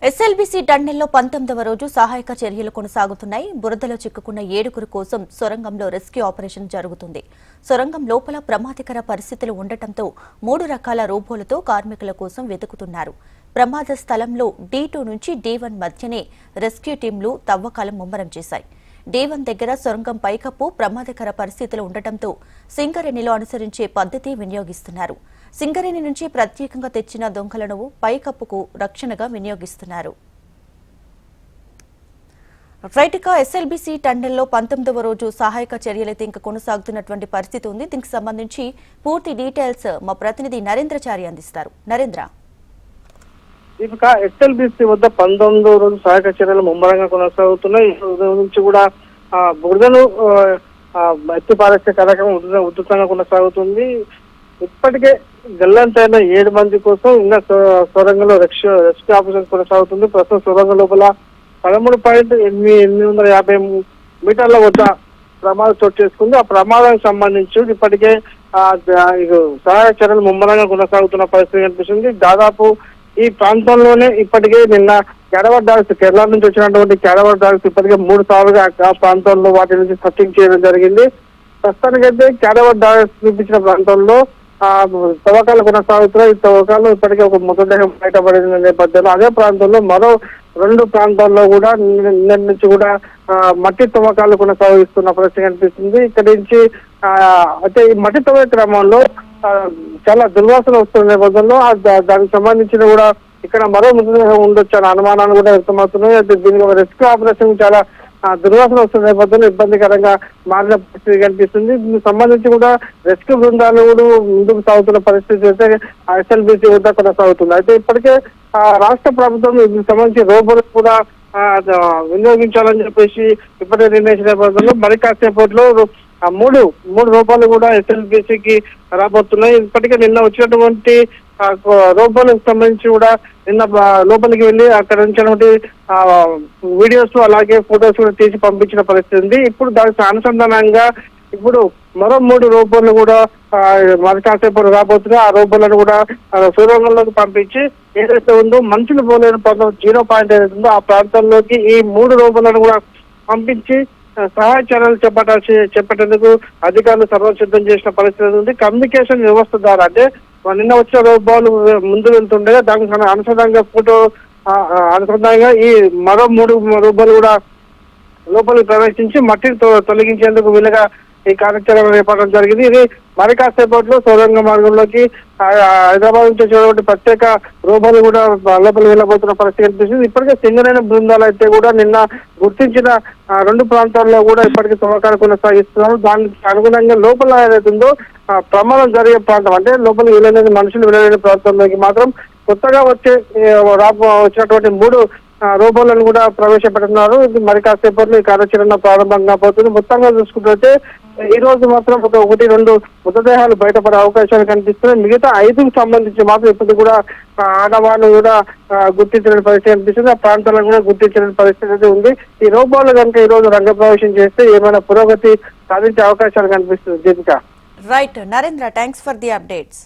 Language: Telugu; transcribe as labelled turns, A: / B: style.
A: ఎస్ఎల్బీసీ టన్నెల్లో 19వ రోజు సహాయక చర్యలు కొనసాగుతున్నాయి. బురదలో చిక్కుకున్న 7 కోసం సొరంగంలో రెస్క్యూ ఆపరేషన్ జరుగుతుంది. సొరంగం లోపల ప్రమాదకర పరిస్థితులు ఉండటంతో 3 రకాల రోబోలతో కార్మికుల కోసం వెతుకుతున్నారు. ప్రమాద స్థలంలో D2 నుంచి D1 మధ్యనే రెస్క్యూ టీంలు తవ్వకాలు ముమ్మరం చేశాయి. D1 దగ్గర సొరంగం పైకప్పు ప్రమాదకర పరిస్థితులు ఉండటంతో సింగరేణిలో అనుసరించే పద్ధతి వినియోగిస్తున్నారు. సింగరేణి నుంచి ప్రత్యేకంగా తెచ్చిన దొంగలను పైకప్పుకు రక్షణగా వినియోగిస్తున్నారు. రైట్గా ఎస్ఎల్బీసీ టన్నెల్లో 19వ రోజు సహాయక చర్యలైతే ఇంకా కొనసాగుతున్నటువంటి పరిస్థితి ఉంది. దీనికి సంబంధించి పూర్తి డీటెయిల్స్ మా ప్రతినిధి నరేంద్రచారి అందిస్తారు. నరేంద్ర,
B: దీపిక, ఎస్ఎల్బీసీ వద్ద 19వ రోజు సహాయక చర్యలు ముమ్మరంగా కొనసాగుతున్నాయి. ఈ నుంచి కూడా బురదను ఎత్తిపారేసే కార్యక్రమం ఉధృతంగా కొనసాగుతుంది. ఇప్పటికే గల్లంతైన 7 మంది కోసం ఇంకా సొరంగంలో రెస్క్యూ ఆపరేషన్ కొనసాగుతుంది. ప్రస్తుతం సొరంగం లోపల 13.850 మీటర్ల వద్ద ప్రమాదం చోటు చేసుకుంది. ఆ ప్రమాదానికి సంబంధించి ఇప్పటికే సహాయ చర్యలు ముమ్మరంగా కొనసాగుతున్న పరిస్థితి కనిపిస్తుంది. దాదాపు ఈ ప్రాంతంలోనే ఇప్పటికే నిన్న క్యాడవర్ డాగ్స్, కేరళ నుంచి వచ్చినటువంటి క్యాడవర్ డాగ్స్ ఇప్పటికే 3 సార్లుగా ఆ ప్రాంతంలో వాటి నుంచి సర్చింగ్ చేయడం జరిగింది. ప్రస్తుతానికైతే క్యాడవర్ డాగ్స్ చూపించిన ప్రాంతంలో తవ్వకాలు కొనసాగుతున్నాయి. ఈ తవ్వకాలు ఇప్పటికే ఒక మృతదేహం బయటపడిన నేపథ్యంలో అదే ప్రాంతంలో మరో 2 ప్రాంతాల్లో కూడా నిన్న నుంచి కూడా మట్టి తవ్వకాలు కొనసాగిస్తున్న పరిస్థితి కనిపిస్తుంది. ఇక్కడి నుంచి అయితే ఈ మట్టి తవ్వే క్రమంలో చాలా దుర్వాసన వస్తున్న నేపథ్యంలో దానికి సంబంధించిన కూడా ఇక్కడ మరో మృతదేహం ఉండొచ్చు అనే అనుమానాలు కూడా వ్యక్తమవుతున్నాయి. అయితే దీనికి రెస్క్యూ ఆపరేషన్ చాలా దుర్వాసన వస్తున్న నేపథ్యంలో ఇబ్బందికరంగా మారిన పరిస్థితి కనిపిస్తుంది. దీనికి సంబంధించి కూడా రెస్క్యూ బృందాలు కూడా ముందుకు సాగుతున్న పరిస్థితి అయితే ఎస్ఎల్బీసీ వద్ద కొనసాగుతుంది. అయితే ఇప్పటికే రాష్ట్ర ప్రభుత్వం దీనికి సంబంధించి రోబోలు కూడా వినియోగించాలని చెప్పేసి ఇప్పటికే నిర్ణయించిన నేపథ్యంలో మరి కాసేపట్లో 3 రోబోలు కూడా ఎస్ఎల్బీసీకి రాబోతున్నాయి. ఇప్పటికే నిన్న వచ్చినటువంటి రోబోలకు సంబంధించి కూడా నిన్న లోపలికి వెళ్లి అక్కడ నుంచి వీడియోస్ అలాగే ఫొటోస్ కూడా తీసి పంపించిన పరిస్థితి ఉంది. ఇప్పుడు దానికి అనుసంధానంగా ఇప్పుడు మరో 3 రోబోలు కూడా మరి కాసేపు రాబోతున్నాయి. ఆ రోబోలను కూడా సూర్యంలోకి పంపించి ఏదైతే ఉందో మనుషులు పోలేని ప్రాంతం 0 పాయింట్ ఏదైతే ఉందో ఆ ప్రాంతంలోకి ఈ 3 రోబోలను కూడా పంపించి సహాయ చర్యలు చేపట్టేందుకు అధికారులు సర్వసిద్ధం చేసిన పరిస్థితి ఉంది. కమ్యూనికేషన్ వ్యవస్థ ద్వారా అంటే నిన్న వచ్చిన రోబోలు ముందు వెళ్తుండగా దానికి అనుసంధానంగా అనుసంధానంగా ఈ మరో 3 రోబోలు కూడా లోపలికి ప్రవేశించి మట్టిని తొలగించేందుకు వీలుగా ఈ కార్యాచరణ చేపట్టడం జరిగింది. ఇది మరి కాసేపట్లో సొరంగ మార్గంలోకి హైదరాబాద్ నుంచి వచ్చినటువంటి ప్రత్యేక రోబోలు కూడా లోపలికి వెళ్ళబోతున్న పరిస్థితి కనిపిస్తుంది. ఇప్పటికే సింగరేణి బృందాలు అయితే కూడా నిన్న గుర్తించిన 2 ప్రాంతాల్లో కూడా ఇప్పటికీ తవ్వకాలు కొనసాగిస్తున్నారు. దానికి అనుగుణంగా లోపల ఏదైతుందో ప్రమాదం జరిగే ప్రాంతం అంటే లోపలికి వెళ్ళలేని మనుషులు వెళ్ళలేని ప్రాంతంలోకి మాత్రం కొత్తగా వచ్చినటువంటి 3 రోబోలను కూడా ప్రవేశపెడుతున్నారు. మరి కాసేపట్లో ఈ కార్యాచరణ ప్రారంభం కాబోతుంది. మొత్తంగా చూసుకుంటే ఈ రోజు మాత్రం 1-2 మృతదేహాలు బయటపడే అవకాశాలు కనిపిస్తున్నాయి. మిగతా 5కు సంబంధించి మాత్రం ఇప్పుడు కూడా ఆడవాళ్ళు కూడా గుర్తించిన పరిస్థితి కనిపిస్తుంది. ఆ ప్రాంతాలను కూడా గుర్తించిన పరిస్థితి ఉంది. ఈ రోబోలు కనుక ఈ రోజు రంగప్రవేశం చేస్తే ఏమైనా పురోగతి సాధించే అవకాశాలు కనిపిస్తుంది. Deepika.
A: Right Narendra, thanks for the updates.